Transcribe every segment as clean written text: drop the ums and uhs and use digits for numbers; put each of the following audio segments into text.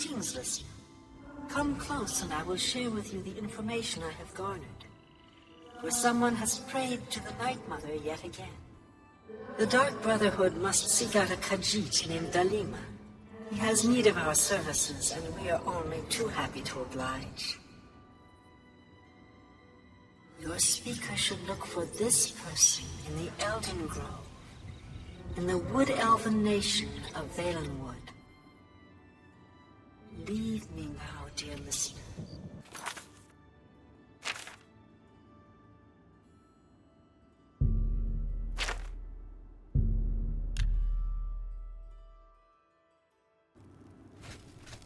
Greetings, listener. Come close and I will share with you the information I have garnered. For someone has prayed to the Night Mother yet again. The Dark Brotherhood must seek out a Khajiit named Dalima. He has need of our services, and we are only too happy to oblige. Your speaker should look for this person in the Elden Grove, in the Wood-Elven nation of Valenwood. Leave me now, dear listener.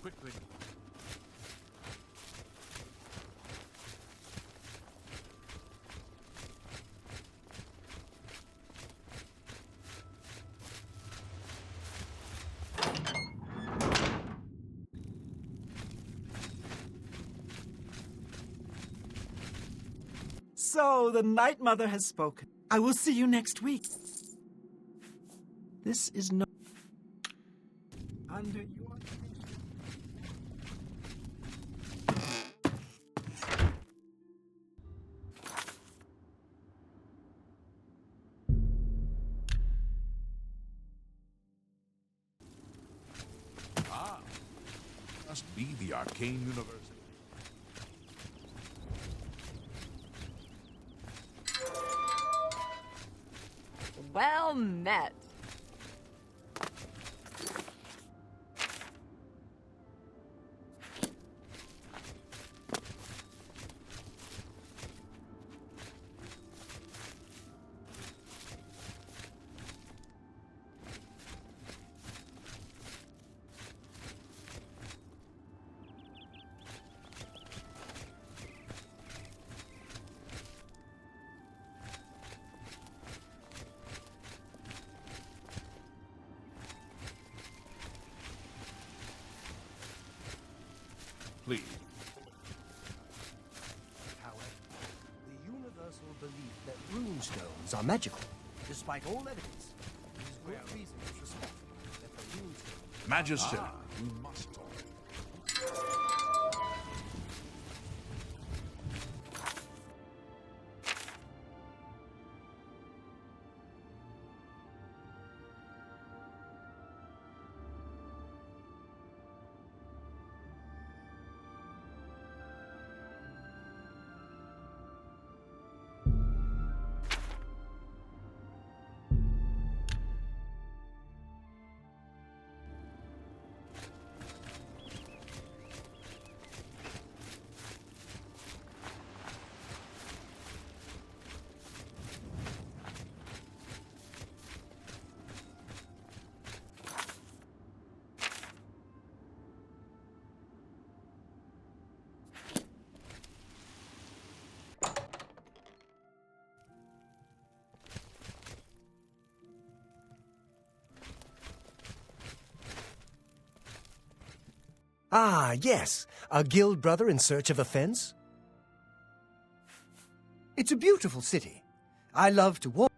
Quickly. So, the Night Mother has spoken. I will see you next week. This is no... Under your... Must be the Arcane University. Well met. Please. However, the universal belief that runestones are magical, despite all evidence, is good reason to suspect that the runestones... Magister, we must talk. Ah, yes. A guild brother in search of a fence? It's a beautiful city. I love to walk.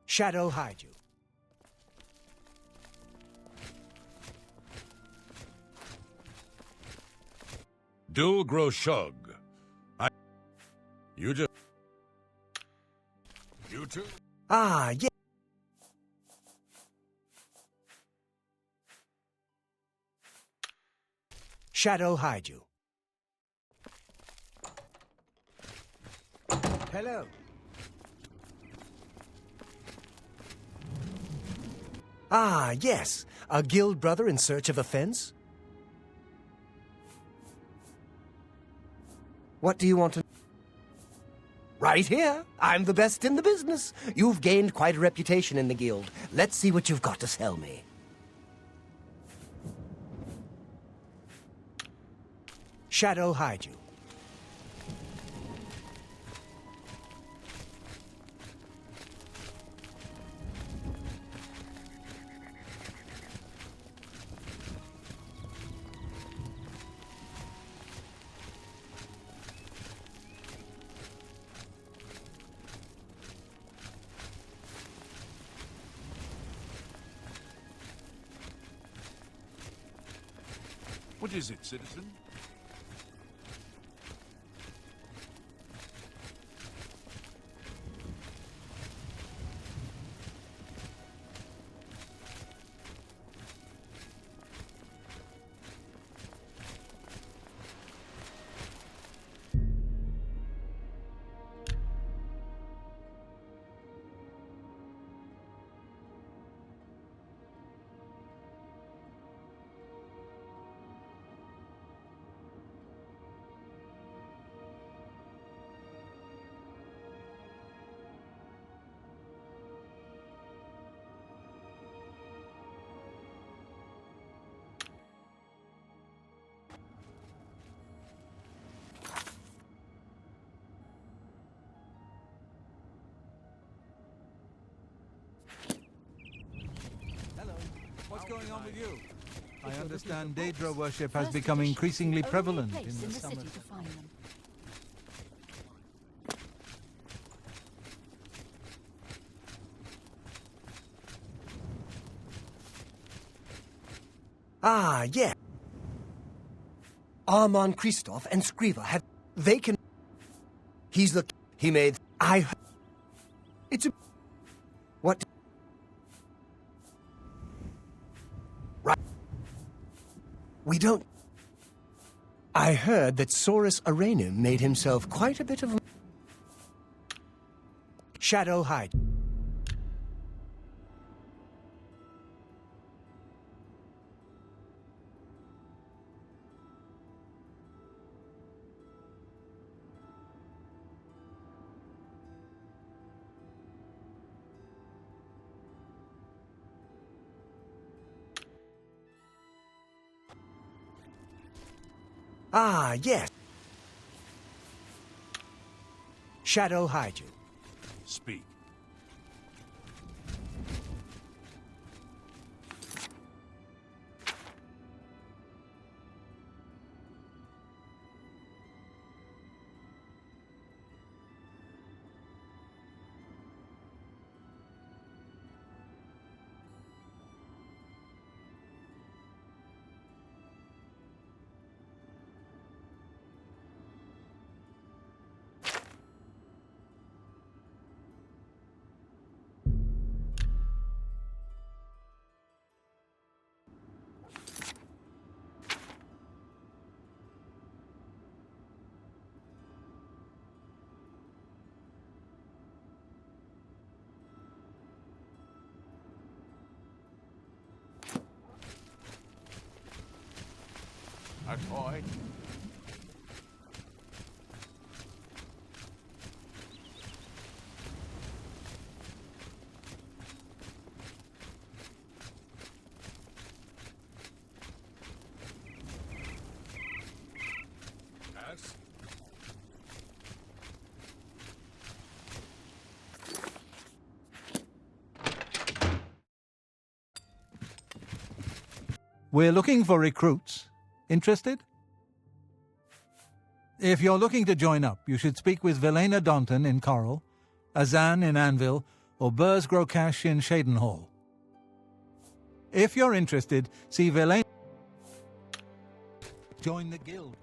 Shadow hide you. Dulgro Shug. You just... You too? Ah, yes. Shadow hide you. Hello. Ah, yes. A guild brother in search of a fence? What do you want to... Right here. I'm the best in the business. You've gained quite a reputation in the guild. Let's see what you've got to sell me. Shadow hide you. What is it, citizen? What's going on with you? I understand Daedra worship has become increasingly prevalent in the summer. city to find them. Ah, yeah. Armand Christoph and Scriva have... They can... He's the... He made... I... It's a... What... Right. We don't... I heard that Saurus Arenum made himself quite a bit of... Shadow hide. Ah, yes. Shadow hide you. Speak. A toy? Yes? We're looking for recruits. Interested? If you're looking to join up, you should speak with Velena Daunton in Coral, Azan in Anvil, or Burz Grokash in Shadenhall. If you're interested, see Velena... Join the guild.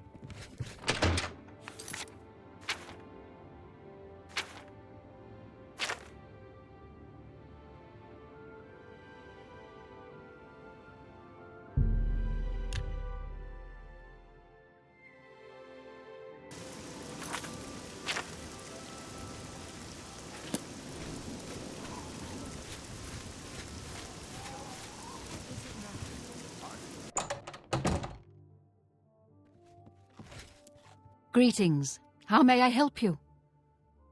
Greetings. How may I help you?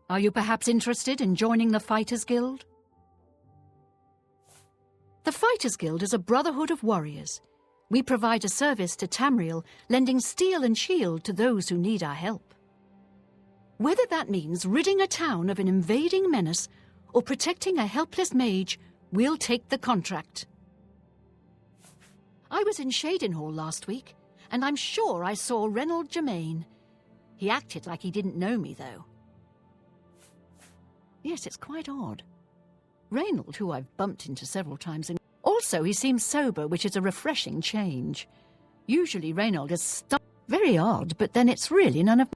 Are you perhaps interested in joining the Fighters Guild? The Fighters Guild is a brotherhood of warriors. We provide a service to Tamriel, lending steel and shield to those who need our help. Whether that means ridding a town of an invading menace or protecting a helpless mage, we'll take the contract. I was in Shadenhall last week, and I'm sure I saw Reynold Germain. He acted like he didn't know me, though. Yes, it's quite odd. Reynold, who I've bumped into several times, and also he seems sober, which is a refreshing change. Usually Reynold is very odd, but then it's really none of...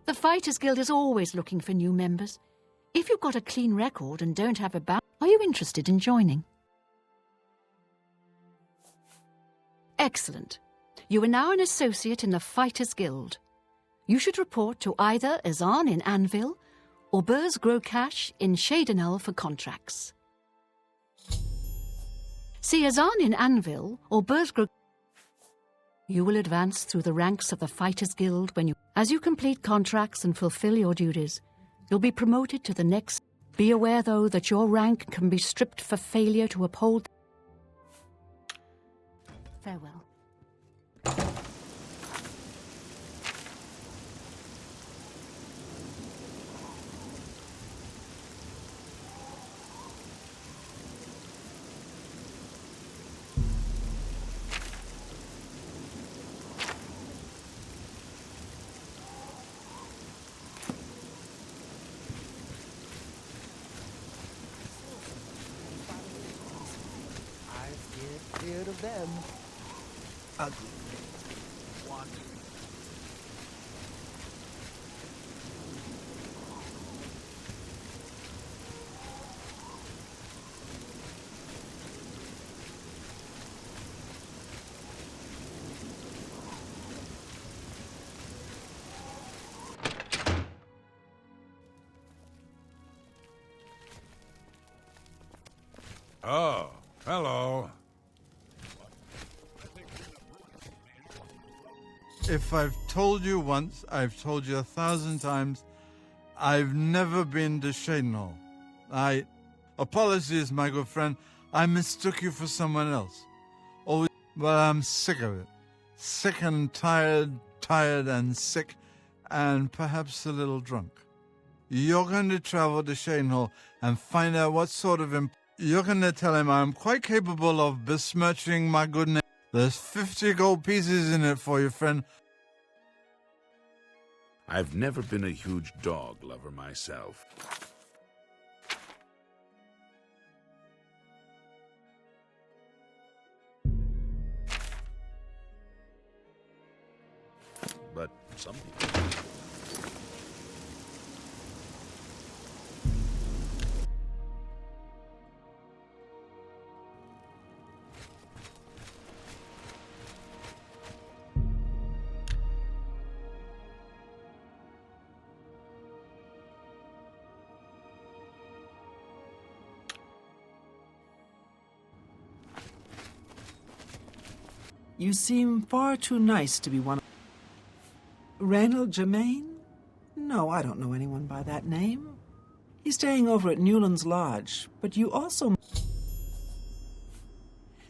The Fighters Guild is always looking for new members. If you've got a clean record and don't have a are you interested in joining? Excellent. You are now an associate in the Fighters Guild. You should report to either Azan in Anvil or Burrs Grocash in Shadenel for contracts. See Azan in Anvil or Burrs Grocash. You will advance through the ranks of the Fighters Guild as you complete contracts and fulfill your duties. You'll be promoted to the next. Be aware, though, that your rank can be stripped for failure to uphold. Farewell. I've get rid of them. Ugly. What? Oh, hello. If I've told you once, I've told you 1,000 times, I've never been to Shadenhall. Apologies, my good friend, I mistook you for someone else. Always, but I'm sick of it. Sick and tired and sick, and perhaps a little drunk. You're going to travel to Shadenhall and find out what sort of... You're going to tell him I'm quite capable of besmirching my good name. There's 50 gold pieces in it for you, friend. I've never been a huge dog lover myself. But some people... You seem far too nice to be one of... Reynold Germain? No, I don't know anyone by that name. He's staying over at Newland's Lodge, but you also...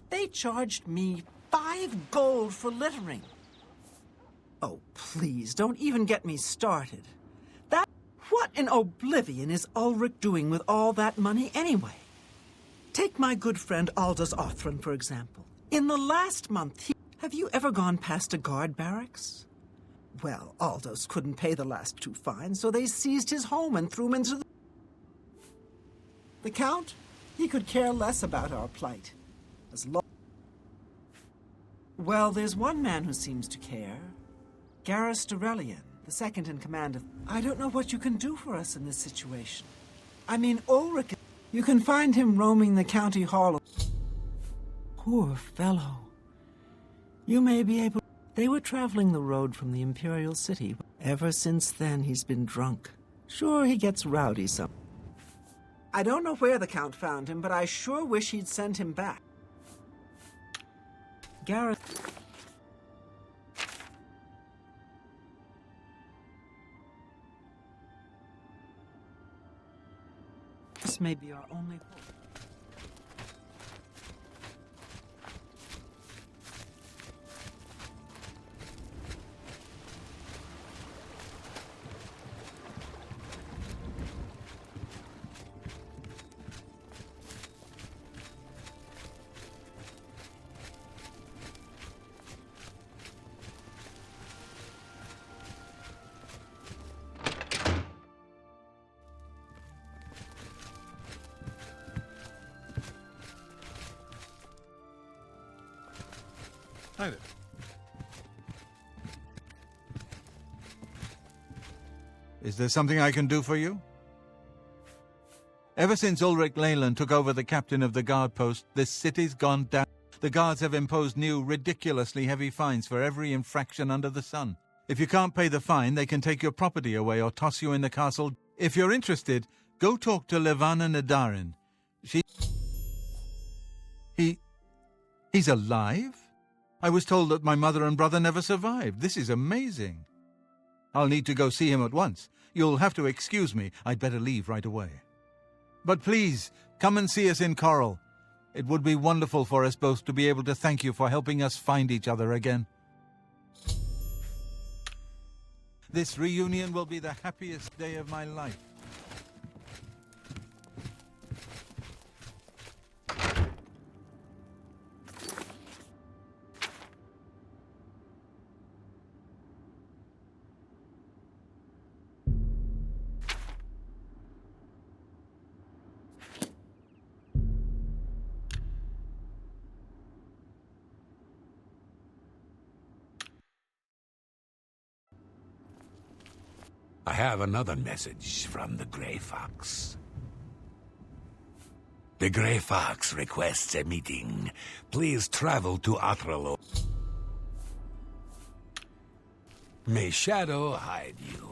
They charged me 5 gold for littering. Oh, please, don't even get me started. What in Oblivion is Ulrich doing with all that money anyway? Take my good friend Aldous Othran, for example. In the last month, have you ever gone past a guard barracks? Well, Aldous couldn't pay the last 2 fines, so they seized his home and threw him into the... The Count? He could care less about our plight. Well, there's one man who seems to care. Garrus Dorelian, the second in command of... I don't know what you can do for us in this situation. I mean, Ulrich... You can find him roaming the county hall. Poor fellow. You may be able... They were traveling the road from the Imperial City. Ever since then, he's been drunk. Sure, he gets rowdy some. I don't know where the Count found him, but I sure wish he'd sent him back. Garrett... This may be our only hope. Hi there. Is there something I can do for you? Ever since Ulrich Leyland took over the captain of the guard post, this city's gone down. The guards have imposed new, ridiculously heavy fines for every infraction under the sun. If you can't pay the fine, they can take your property away or toss you in the castle. If you're interested, go talk to Levana Nadarin. He's alive? I was told that my mother and brother never survived. This is amazing. I'll need to go see him at once. You'll have to excuse me. I'd better leave right away. But please, come and see us in Coral. It would be wonderful for us both to be able to thank you for helping us find each other again. This reunion will be the happiest day of my life. I have another message from the Grey Fox. The Grey Fox requests a meeting. Please travel to Atralo. May Shadow hide you.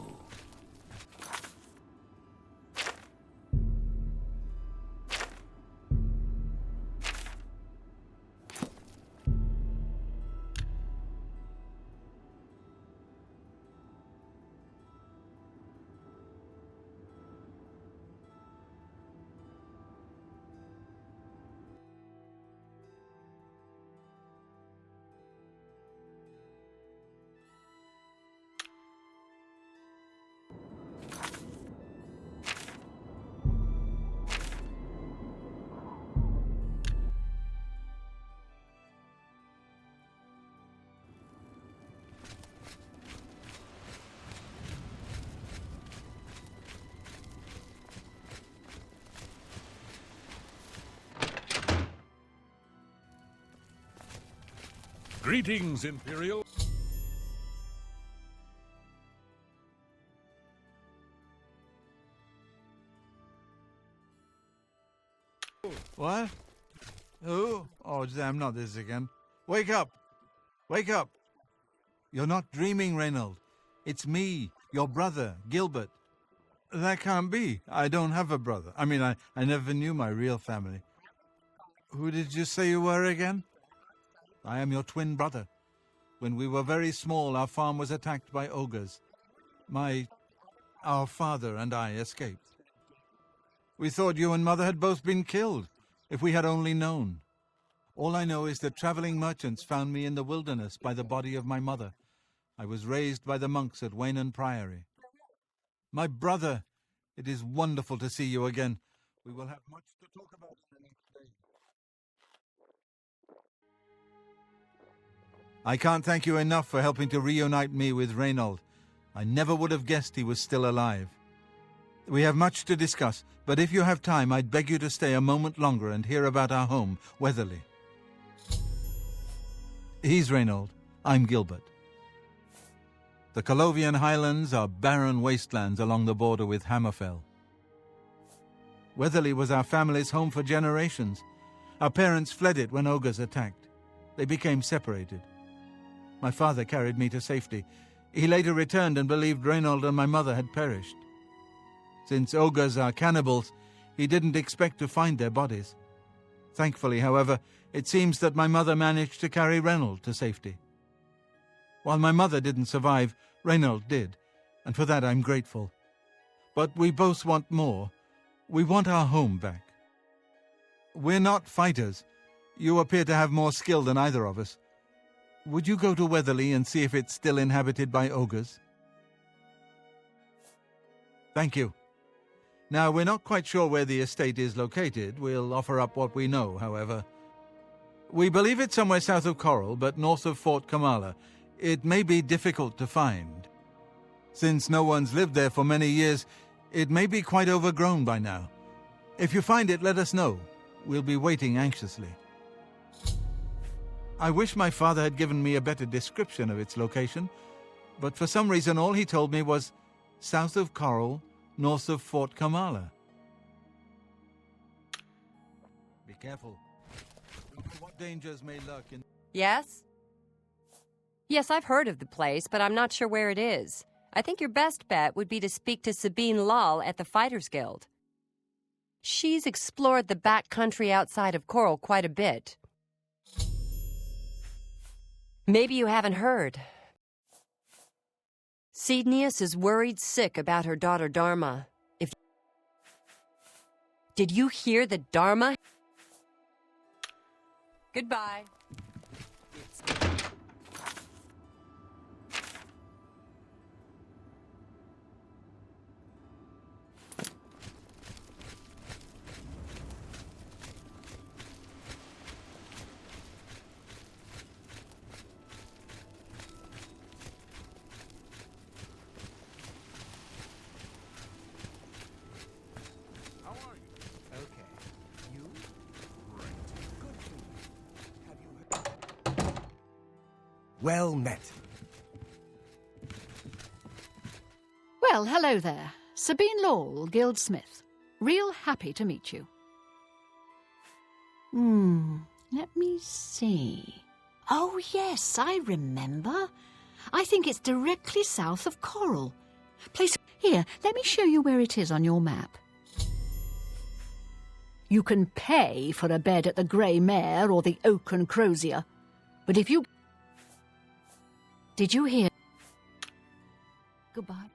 Greetings, Imperial. What? Who? Oh, damn, not this again. Wake up! Wake up! You're not dreaming, Reynold. It's me, your brother, Gilbert. That can't be. I don't have a brother. I mean, I never knew my real family. Who did you say you were again? I am your twin brother. When we were very small, our farm was attacked by ogres. Our father and I escaped. We thought you and Mother had both been killed, if we had only known. All I know is that traveling merchants found me in the wilderness by the body of my mother. I was raised by the monks at Waynon Priory. My brother, it is wonderful to see you again. We will have much to talk about in the next day. I can't thank you enough for helping to reunite me with Reynold. I never would have guessed he was still alive. We have much to discuss, but if you have time, I'd beg you to stay a moment longer and hear about our home, Weatherly. He's Reynold. I'm Gilbert. The Colovian Highlands are barren wastelands along the border with Hammerfell. Weatherly was our family's home for generations. Our parents fled it when ogres attacked. They became separated. My father carried me to safety. He later returned and believed Reynold and my mother had perished. Since ogres are cannibals, he didn't expect to find their bodies. Thankfully, however, it seems that my mother managed to carry Reynold to safety. While my mother didn't survive, Reynold did, and for that I'm grateful. But we both want more. We want our home back. We're not fighters. You appear to have more skill than either of us. Would you go to Weatherly and see if it's still inhabited by ogres? Thank you. Now, we're not quite sure where the estate is located. We'll offer up what we know, however. We believe it's somewhere south of Coral, but north of Fort Kamala. It may be difficult to find. Since no one's lived there for many years, it may be quite overgrown by now. If you find it, let us know. We'll be waiting anxiously. I wish my father had given me a better description of its location, but for some reason all he told me was south of Coral, north of Fort Kamala. Be careful. What dangers may lurk in... Yes? Yes, I've heard of the place, but I'm not sure where it is. I think your best bet would be to speak to Sabine Lal at the Fighters Guild. She's explored the back country outside of Coral quite a bit. Maybe you haven't heard. Cydnius is worried sick about her daughter Dharma. Did you hear that Dharma? Goodbye. Well met. Well, hello there. Sabine Lowell, Guildsmith. Real happy to meet you. Let me see. Oh, yes, I remember. I think it's directly south of Coral. Place... Here, let me show you where it is on your map. You can pay for a bed at the Grey Mare or the Oak and Crozier. But if you... Did you hear? Goodbye.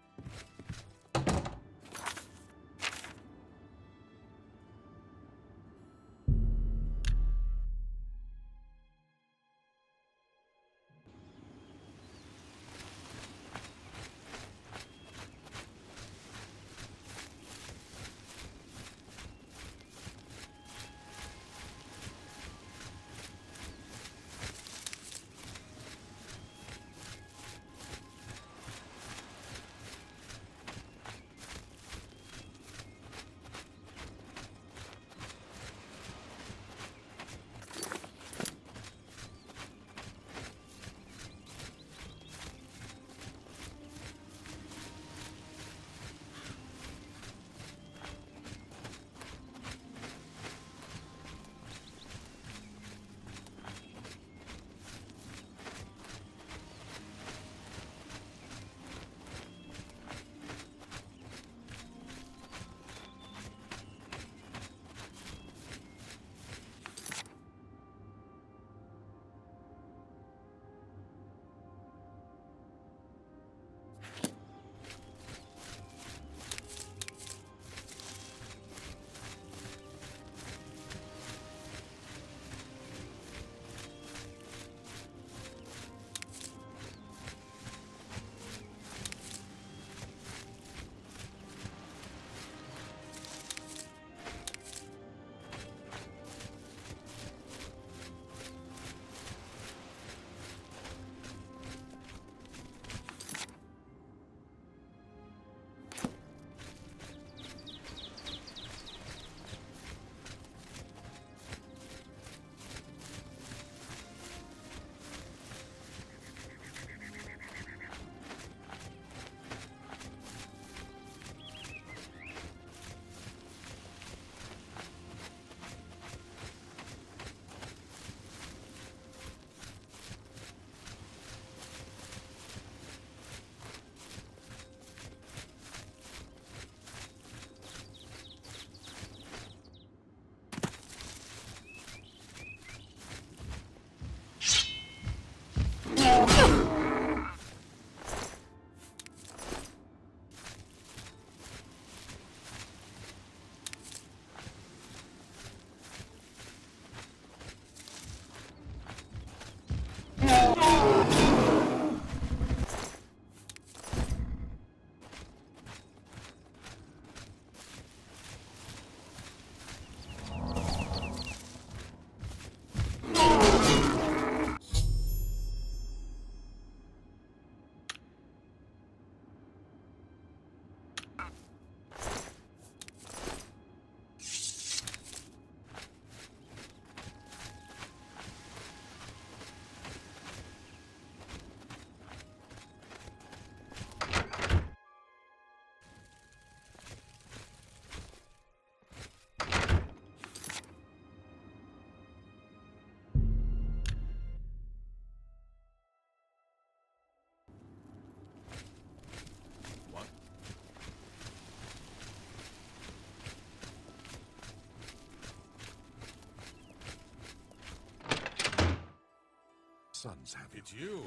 sons have it. You.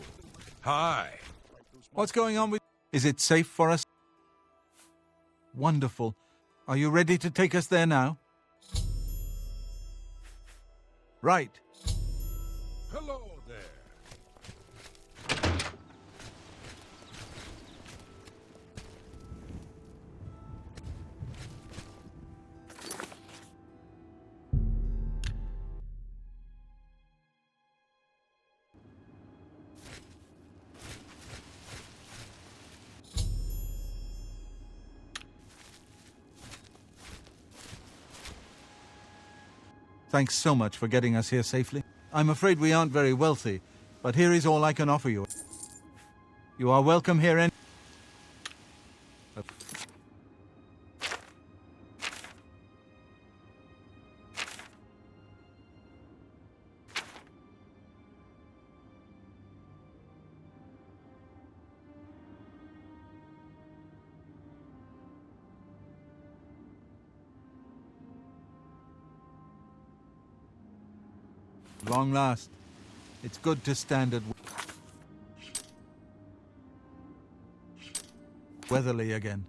Hi. What's going on with... Is it safe for us? Wonderful. Are you ready to take us there now? Right. Hello there. Thanks so much for getting us here safely. I'm afraid we aren't very wealthy, but here is all I can offer you. You are welcome here any... Long last. It's good to stand at Weatherly again.